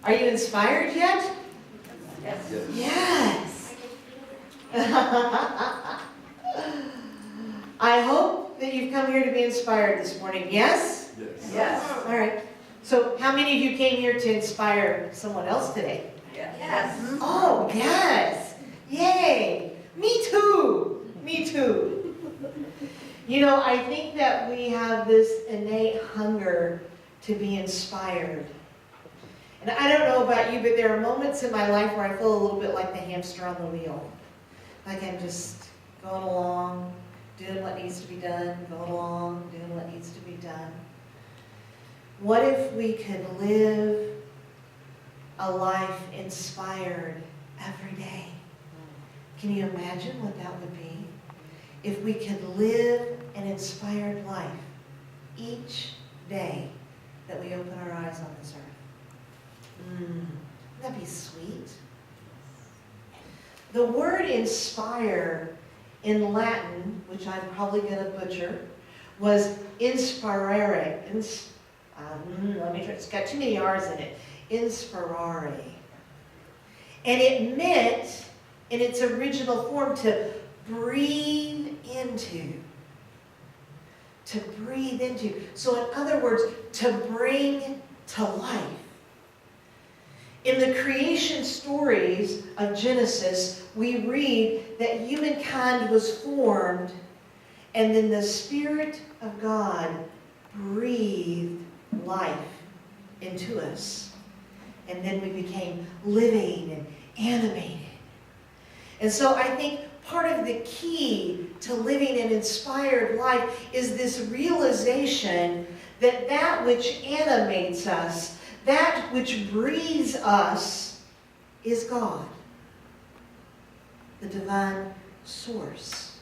Are you inspired yet? Yes. Yes. I hope that you've come here to be inspired this morning. Yes? Yes. Yes. All right. So how many of you came here to inspire someone else today? Yes. Oh, yes. Yay. Me too. Me too. You know, I think that we have this innate hunger to be inspired. And I don't know about you, but there are moments in my life where I feel a little bit like the hamster on the wheel. Like I'm just going along, doing what needs to be done, going along, doing what needs to be done. What if we could live a life inspired every day? Can you imagine what that would be? If we could live an inspired life each day that we open our eyes on this earth. Wouldn't that be sweet? The word inspire in Latin, which I'm probably going to butcher, was inspirare. Let me try. It's got too many R's in it. Inspirare. And it meant, in its original form, to breathe into. To breathe into. So in other words, to bring to life. In the creation stories of Genesis, we read that humankind was formed, and then the Spirit of God breathed life into us. And then we became living and animated. And so I think part of the key to living an inspired life is this realization that that which animates us, that which breathes us, is God, the divine source.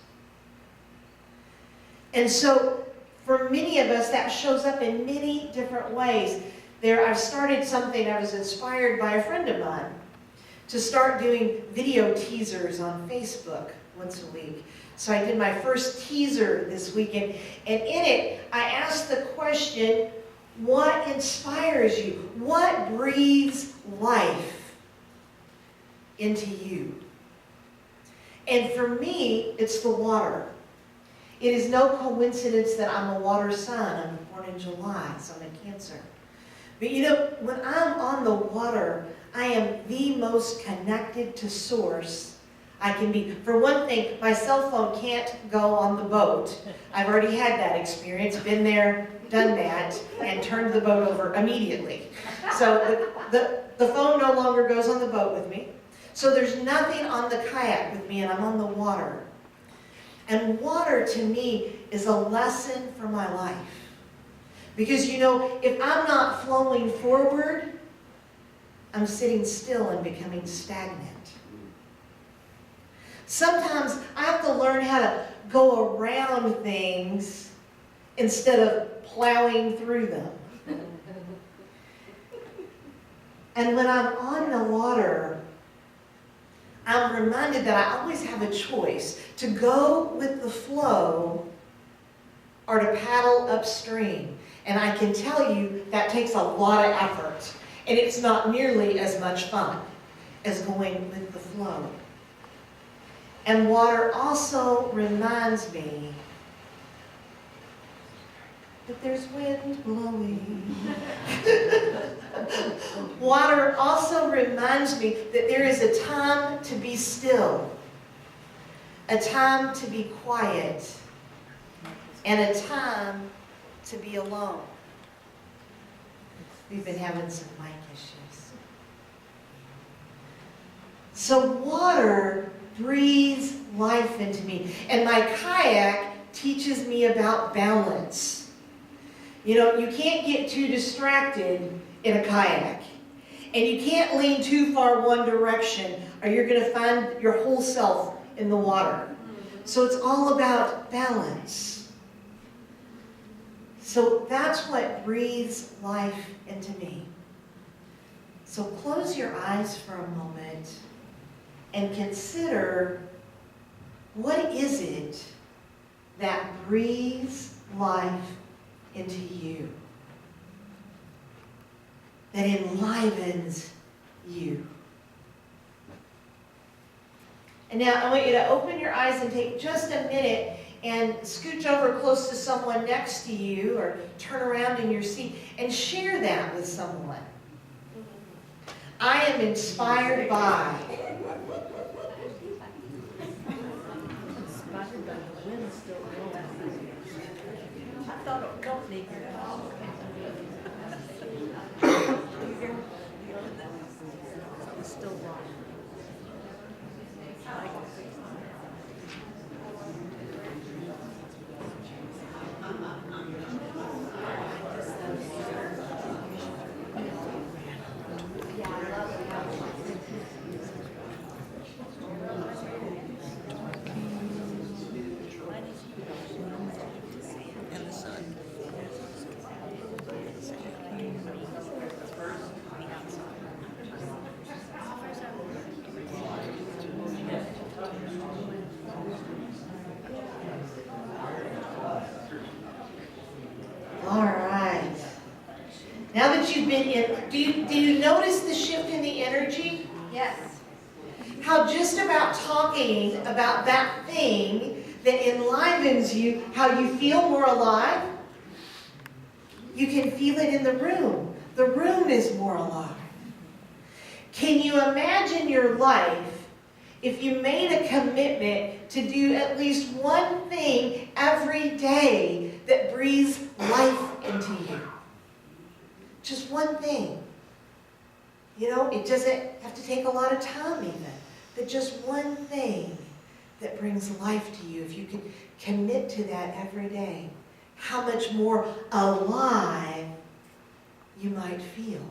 And so for many of us, that shows up in many different ways. I've started something, I was inspired by a friend of mine to start doing video teasers on Facebook once a week. So I did my first teaser this weekend, and in it, I asked the question, what inspires you? What breathes life into you? And for me, it's the water. It is no coincidence that I'm a water sign. I'm born in July, so I'm a Cancer. But you know, when I'm on the water, I am the most connected to Source I can be. For one thing, my cell phone can't go on the boat. I've already had that experience, been there, done that, and turned the boat over immediately. So the phone no longer goes on the boat with me. So there's nothing on the kayak with me, and I'm on the water. And water, to me, is a lesson for my life. Because, you know, if I'm not flowing forward, I'm sitting still and becoming stagnant. Sometimes I have to learn how to go around things instead of plowing through them. And when I'm on the water, I'm reminded that I always have a choice to go with the flow or to paddle upstream. And I can tell you that takes a lot of effort. And it's not nearly as much fun as going with the flow. And water also reminds me that there's wind blowing. Water also reminds me that there is a time to be still, a time to be quiet, and a time to be alone. We've been having some mic issues. So water breathes life into me. And my kayak teaches me about balance. You know, you can't get too distracted in a kayak. And you can't lean too far one direction or you're going to find your whole self in the water. So it's all about balance. So that's what breathes life into me. So close your eyes for a moment and consider, what is it that breathes life into you? that enlivens you. And now I want you to open your eyes and take just a minute and scooch over close to someone next to you or turn around in your seat and share that with someone. I am inspired by. I thought it don't need your It's still wrong. All right. Now that you've been in, do you notice the shift in the energy? Yes. How just about talking about that thing that enlivens you, how you feel more alive, you can feel it in the room. The room is more alive. Can you imagine your life if you made a commitment to do at least one thing every day that breathes life into you? Just one thing. You know, it doesn't have to take a lot of time even, but just one thing that brings life to you. If you could commit to that every day, how much more alive you might feel.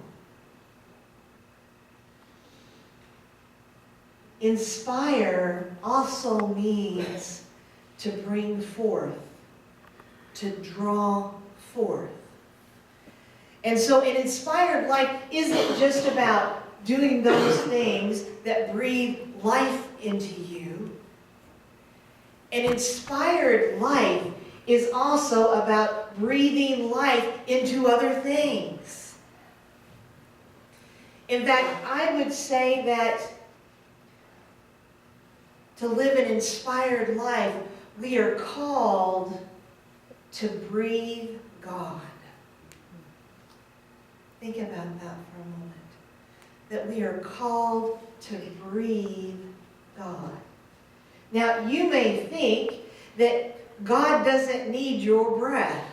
Inspire also means to bring forth, to draw forth. And so an inspired life isn't just about doing those things that breathe life into you. An inspired life is also about breathing life into other things. In fact, I would say that to live an inspired life, we are called to breathe God. Think about that for a moment. That we are called to breathe God. Now, you may think that God doesn't need your breath,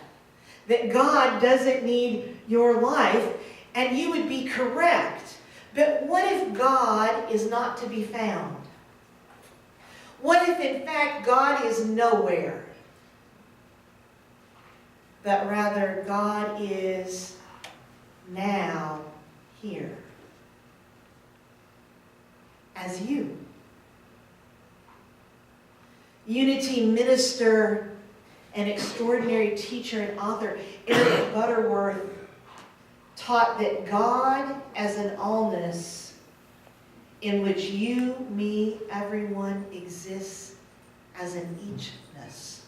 that God doesn't need your life, and you would be correct. But what if God is not to be found? What if, in fact, God is nowhere, but rather God is now here as you? Unity minister and extraordinary teacher and author Eric Butterworth taught that God as an allness in which you, me, everyone exists as an eachness.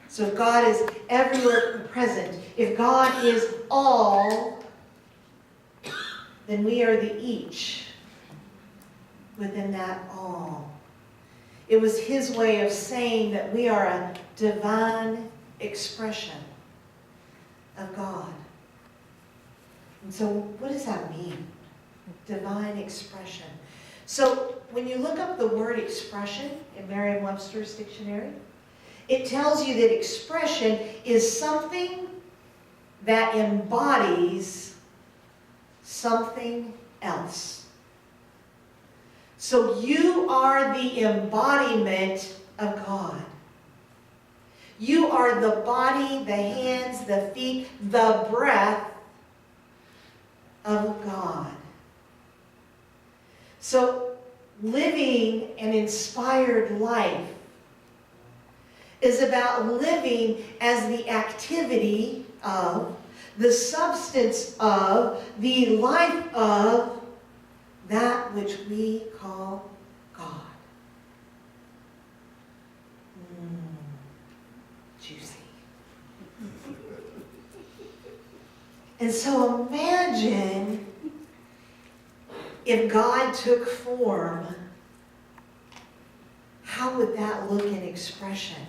So if God is everywhere present, if God is all, then we are the each within that all. It was his way of saying that we are a divine expression of God. And so what does that mean? Divine expression. So when you look up the word expression in Merriam-Webster's dictionary, it tells you that expression is something that embodies something else. So you are the embodiment of God. You are the body, the hands, the feet, the breath of God. So living an inspired life is about living as the activity of, the substance of, the life of that which we call God. Juicy. And so imagine if God took form, how would that look in expression?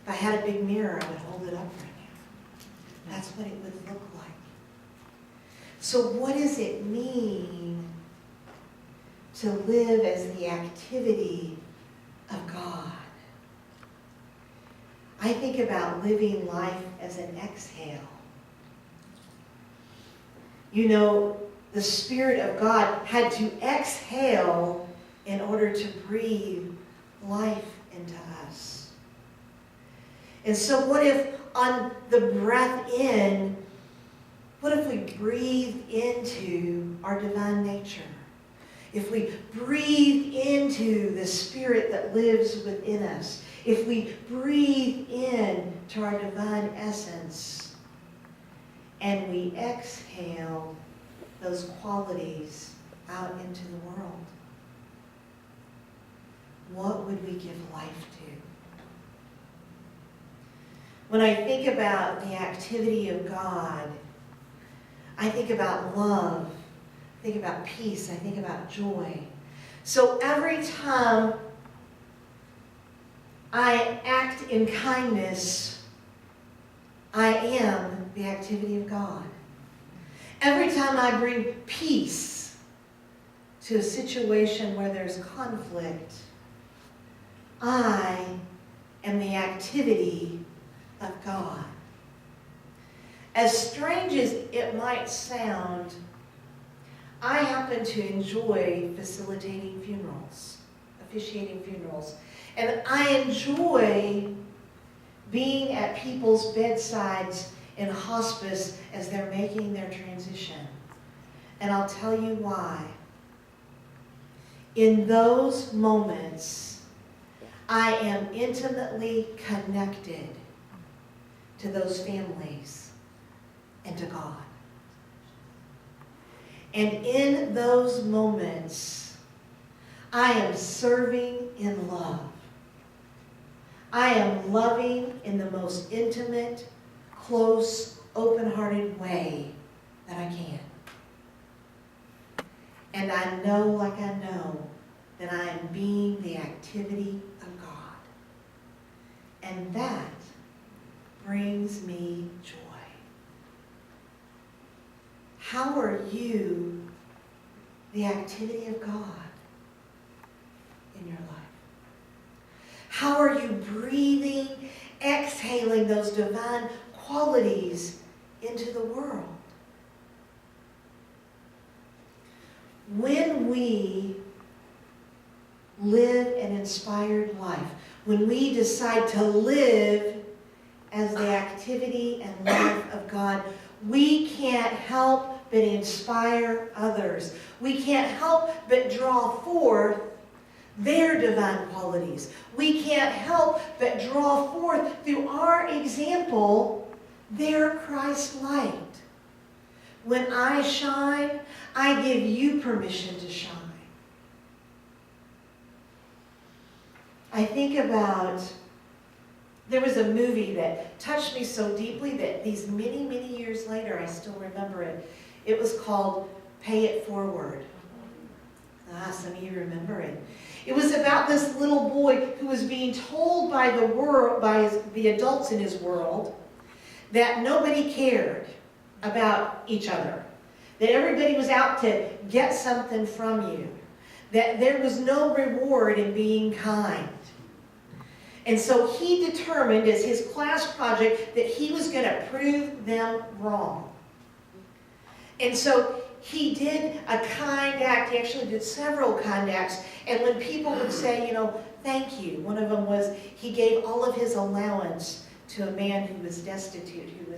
If I had a big mirror, I would hold it up right now. That's what it would look like. So what does it mean to live as the activity of God? I think about living life as an exhale. You know, the Spirit of God had to exhale in order to breathe life into us. And so what if on the breath in, what if we breathed into our divine nature? If we breathe into the Spirit that lives within us, if we breathe in to our divine essence, and we exhale those qualities out into the world, what would we give life to? When I think about the activity of God, I think about love, I think about peace, I think about joy. So every time I act in kindness, I am the activity of God. Every time I bring peace to a situation where there's conflict, I am the activity of God. As strange as it might sound, I happen to enjoy facilitating funerals, officiating funerals. And I enjoy being at people's bedsides in hospice as they're making their transition. And I'll tell you why. In those moments, I am intimately connected to those families and to God. And in those moments, I am serving in love. I am loving in the most intimate, close, open-hearted way that I can. And I know, like I know, that I am being the activity of God. And that brings me joy. How are you the activity of God in your life? How are you breathing, exhaling those divine qualities into the world? When we live an inspired life, when we decide to live as the activity and life of God, we can't help but inspire others. We can't help but draw forth their divine qualities. We can't help but draw forth through our example their Christ light. When I shine, I give you permission to shine. I think about, there was a movie that touched me so deeply that these many, many years later, I still remember it. It was called Pay It Forward. Some of you remember it. It was about this little boy who was being told by the world, the adults in his world, that nobody cared about each other, that everybody was out to get something from you, that there was no reward in being kind. And so he determined as his class project that he was going to prove them wrong. And so he did a kind act. He actually did several kind acts. And when people would say, you know, thank you, one of them was he gave all of his allowance to a man who was destitute, who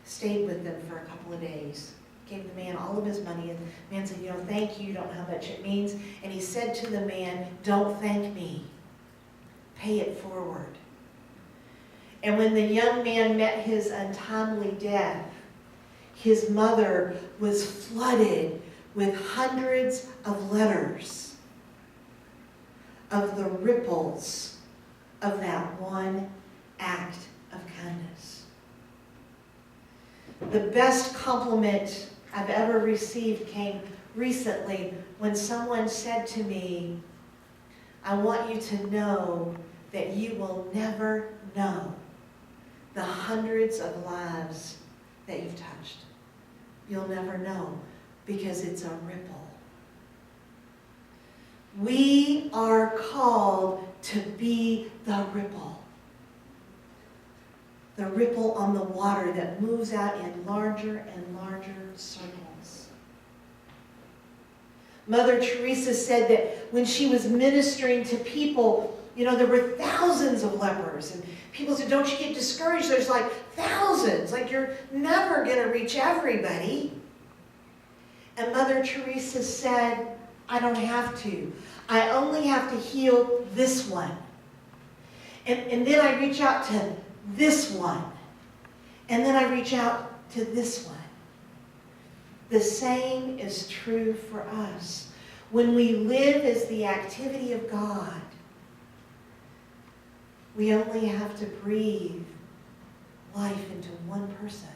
stayed with them for a couple of days. Gave the man all of his money, and the man said, you know, thank you, you don't know how much it means. And he said to the man, don't thank me. Pay it forward. And when the young man met his untimely death, his mother was flooded with hundreds of letters of the ripples of that one act of kindness. The best compliment I've ever received came recently when someone said to me, I want you to know that you will never know the hundreds of lives that you've touched. You'll never know because it's a ripple. We are called to be the ripple. The ripple on the water that moves out in larger and larger circles. Mother Teresa said that when she was ministering to people, there were thousands of lepers. And people said, don't you get discouraged? There's like thousands. Like you're never going to reach everybody. And Mother Teresa said, I don't have to. I only have to heal this one. And then I reach out to this one. And then I reach out to this one. The same is true for us. When we live as the activity of God, we only have to breathe life into one person.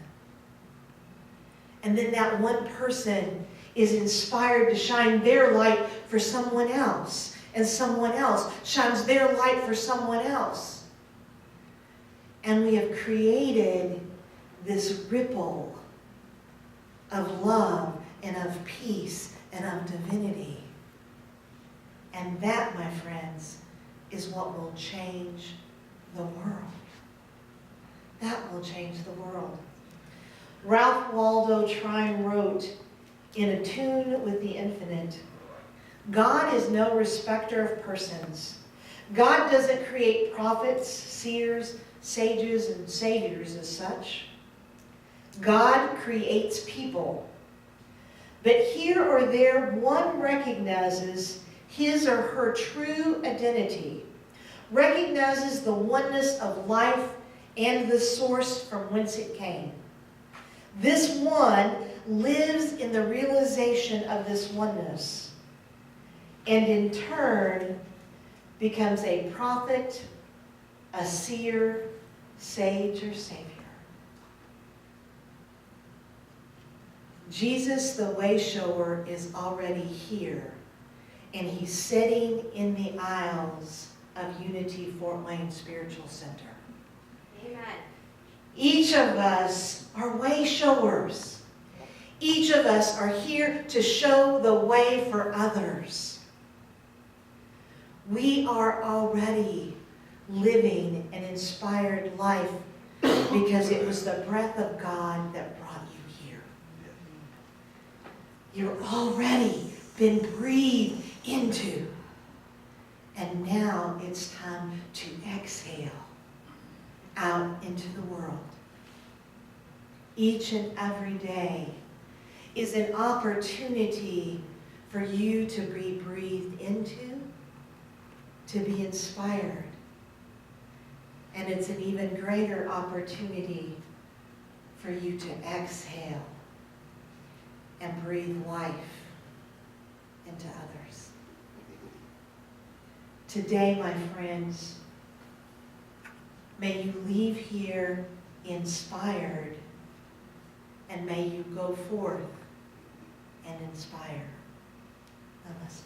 And then that one person is inspired to shine their light for someone else. And someone else shines their light for someone else. And we have created this ripple of love and of peace and of divinity. And that, my friends, is what will change the world. That will change the world. Ralph Waldo Trine wrote, in A Tune with the Infinite, God is no respecter of persons. God doesn't create prophets, seers, sages, and saviors as such. God creates people. But here or there, one recognizes his or her true identity, recognizes the oneness of life and the source from whence it came. This one lives in the realization of this oneness, and in turn becomes a prophet, a seer, sage, or savior. Jesus, the way shower, is already here, and he's sitting in the aisles of Unity Fort Wayne Spiritual Center. Amen. Each of us are way showers. Each of us are here to show the way for others. We are already living an inspired life because it was the breath of God that brought you here. You're already been breathed into. And now it's time to exhale out into the world. Each and every day is an opportunity for you to be breathed into, to be inspired. And it's an even greater opportunity for you to exhale and breathe life into others. Today, my friends, may you leave here inspired, and may you go forth and inspire. Namaste.